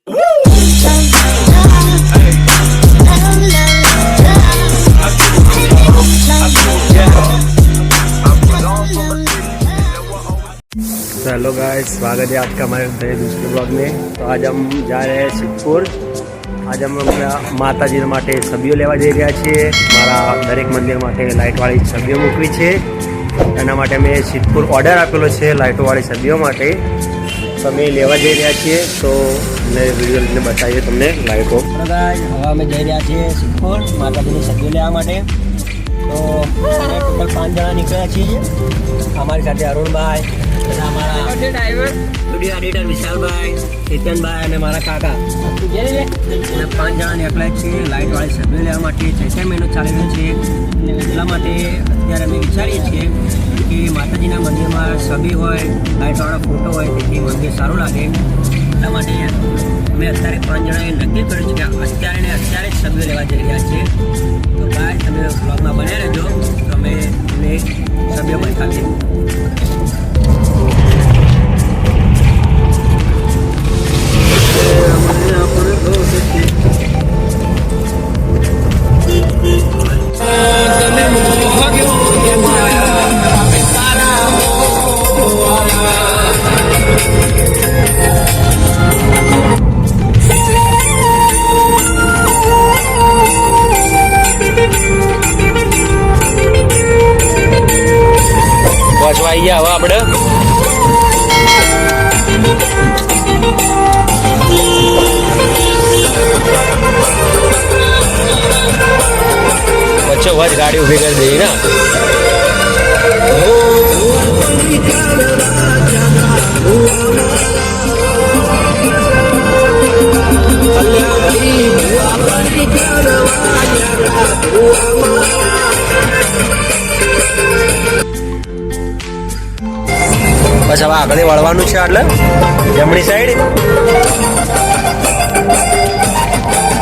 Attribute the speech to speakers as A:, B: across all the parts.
A: Hello guys, स्वागत है आपका हमारे नए दूसरे ब्लॉग में। तो आज हम जा रहे हैं सिद्धपुर। आज हम माताजी માટે છબીઓ લેવા જઈ રહ્યા છીએ। મારા દરેક મંદિર માટે લાઇટવાળી છબીઓ મૂકવી છે, એના માટે અમે સિદ્ધપુર ઓર્ડર આપેલો છે લાઇટોવાળી છબીઓ માટે। તો અમે લેવા જઈ રહ્યા છીએ, તો અમને વિડીયો લઈને બતાવીએ તમને લાઇટો। ગાઈસ, હવે અમે જઈ રહ્યા છીએ સિદ્ધપુર માતાજીની છબીઓ લેવા માટે। તો ટોટલ 5 જણા નીકળ્યા છીએ। અમારી સાથે અરુણભાઈ, हमारा ड्राइवर वीडियो एडिटर विशालभाई, चेतनभाई અને મારા કાકા 5 જણા નીકળ્યા છીએ લાઇટવાળી છબીઓ લેવા માટે। ચૈત્ર મહિનો ચાલી રહ્યો છે, એટલા માટે અત્યારે અમે વિચારીએ છીએ કે માતાજીના મંદિરમાં છબી હોય, લાઇટવાળો ફોટો હોય, તેથી મંદિર સારું લાગે। એટલા માટે અમે અત્યારે 5 જણાએ નક્કી કર્યું છે કે અત્યારે જ છબીઓ લેવા જઈ રહ્યા છીએ। તો ભાઈ, તમે બ્લોગમાં બન્યા રહેજો, તો અમે તમને છબીઓ બતાવીએ। પહોંચવાઈ ગયા હવે આપણે। વચ્ચે વચ ગાડી ઉભી કરી દઈએ ને। બસ હવે આગળ વળવાનું છે, એટલે જમણી સાઈડ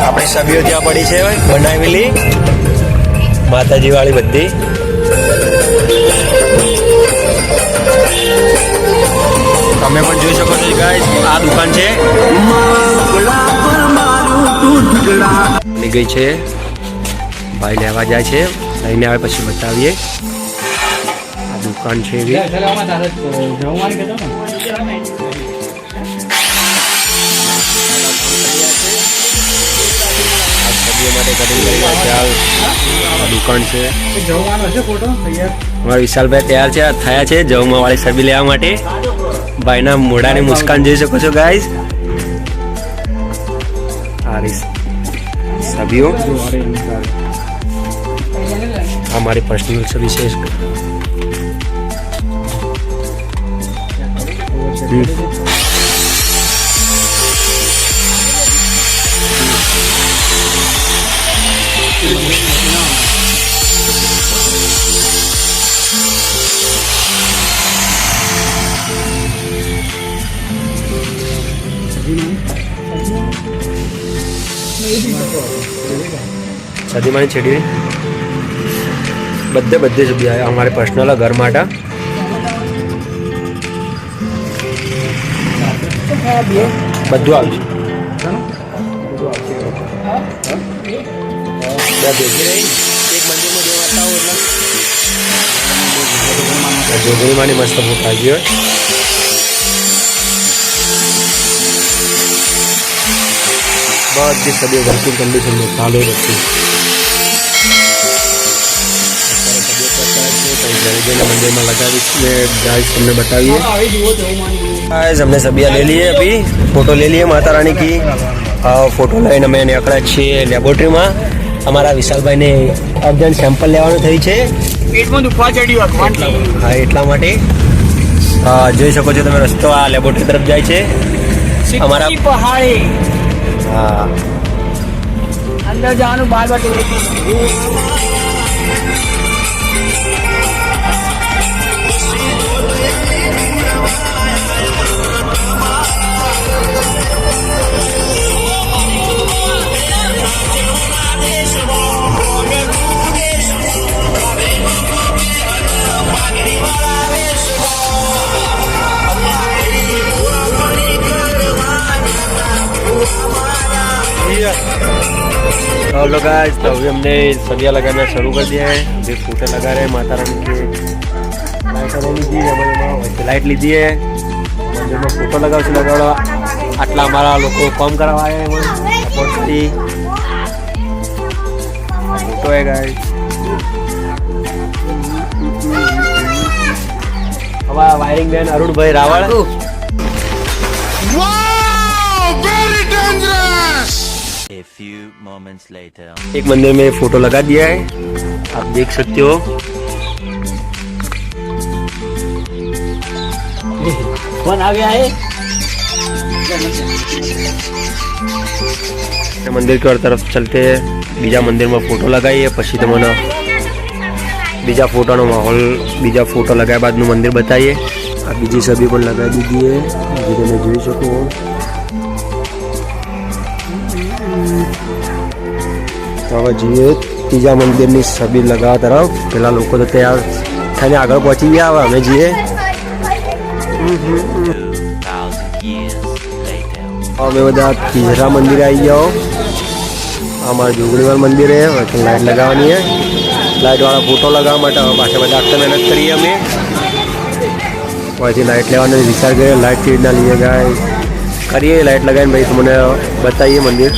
A: આપણી છબીઓ ત્યાં પડી છે બનાવેલી માતાજી વાળી બધી। તમે પણ જોઈ શકો છો ગાઈસ, આ દુકાન છે ગઈ છે, ભાઈ લેવા જાય છે, લઈને આવે પછી બતાવીએ। આ દુકાન છે એવી દુકાન છે। અમારા વિશાલભાઈ તૈયાર છે, થયા છે જવમાં વાળી છબી લેવા માટે। ભાઈના મોઢાની મુસ્કાન જોઈ શકો છો ગાઈસ। છબીઓ हमारी पर्सनल छवि से शादी मानी छेड़ी બધે છબી આવે અમારે પર્સનલ ઘર માટે। બધું આવશે, જોગણીમાંની મસ્ત ફોટા આવી ગયો। બધી છબીઓ વર્કિંગ કન્ડિશનમાં ચાલુ હતી। मंदिर में लगा તમને बताइए गाइस। हमने सबिया ले लिए, अभी फोटो ले लिए माता रानी की। फोटो લઈને અમે નીકળ્યા છીએ લેબોરેટરીમાં। અમારા વિશાલભાઈને અર્જન્ટ સેમ્પલ લેવાનું થયું છે, પેટમાં દુખવા ચડ્યું હતું। હા, એટલા માટે જોઈ શકો છો તમે, રસ્તો આ લેબોરેટરી તરફ જાય છે અમારા પહાડી। હા, અંદર જવાનું બાર બાર हेलो गाइस, तो अभी हमने सरिया लगाना शुरू कर दिया है। अभी फूटे लगा रहे हैं माता रानी के। लाइट लीधी है, लाइट लीधी है, मंदिर में फोटो लगा आटला अमरा लोग कम करवा है फोटो है गाइस। हमारा वायरिंग मैन अरुण भाई Rawal.
B: A few moments later.
A: एक मंदिर में फोटो लगा दिया है, आप देख सकते हो। कौन आ गया है? मंदिर की ओर तरफ चलते हैं। बीजा मंदिर में फोटो लगाई है, पछी तो मैंने बीजा फोटो नो माहौल बीजा फोटो लगाया बाद નું મંદિર બતાવીએ। આ બીજી છબી પણ લગાવી દીધી है, જે તમે જોઈ શકો। તો હવે જોઈએ ત્રીજા મંદિરની છબી લગાવવા તરફ। પેલા લોકો તો તૈયાર થઈને આગળ પહોંચી ગયા, હવે અમે જઈએ।
B: 2000 years later.
A: અમે બધા ત્રીજા મંદિરે આવી જાઓ। અમારું જોગણીવાલ મંદિર है, लाइट लगानी है। लाइट वाला फोटो लगावा माटे पाछा बधा आखा मेहनत करिए अमे। वही लाइट लेवानो विचार करे, लाइट के रीतना लिए गाय करिए। लाइट लगाने भाई तुमने बताइए मंदिर।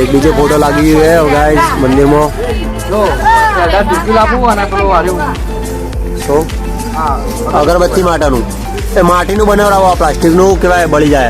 A: एक बीजे फोटो लगी हुई है गाइस मंदिर में। सो अगरबत्ती माटानु माटीनु बनावरावो, आ प्लास्टिकनु केवाय बळी जाय।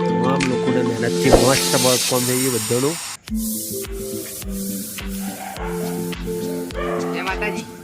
A: તમામ લોકોને મહેનતથી મસ્ત કામ થઈ ગયું બધાનું।
C: જય માતાજી।